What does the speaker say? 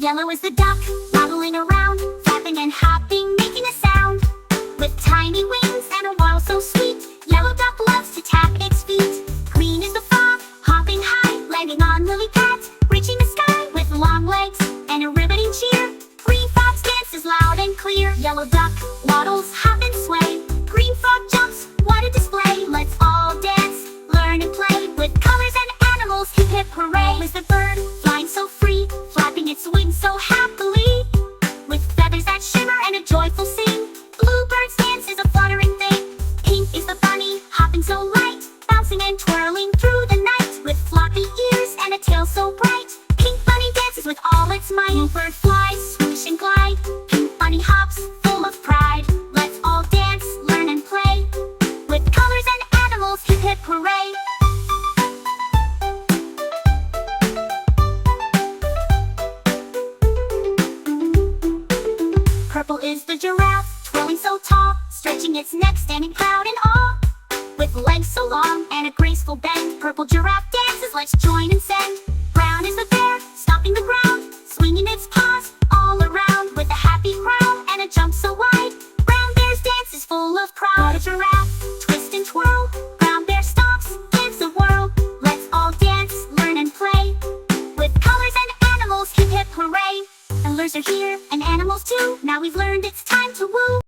Yellow is the duck, waddling around, flapping and hopping, making a sound. With tiny wings and a waddle so sweet, yellow duck loves to tap its feet. Green is the frog, hopping high, landing on lily pads, reaching the sky with long legs and a riveting cheer. Green frog's dance is loud and clear. Yellow duck waddles, hop and sway. Green frog jumps, what a display! Let's all dance, learn and play. With colors and animals, hip hip hooray! Is the bird, flying so free, flapping its wings so happily. With feathers that shimmer and a joyful sing. Bluebird's dance is a fluttering thing. Pink is the bunny, hopping so light, bouncing and twirling through the night. With floppy ears and a tail so bright, pink bunny dances with all its might. Bluebird flies, swoosh and glide, pink bunny hops, full of pride. Let's all dance, learn and play. With colors and animals, hip hip hooray! Purple is the giraffe, twirling so tall, stretching its neck, standing proud in awe. With legs so long and a graceful bend, purple giraffe dances, let's join and send. Brown is the bear, stomping the ground, swinging its paws all around. With a happy crown and a jump so wide, brown bear's dance is full of pride. A giraffe, twist and twirl, brown bear stomps, gives a whirl. Let's all dance, learn and play. With colors and animals, hip hip hooray! Toddlers are here, and animals too. Now we've learned it's time to woo.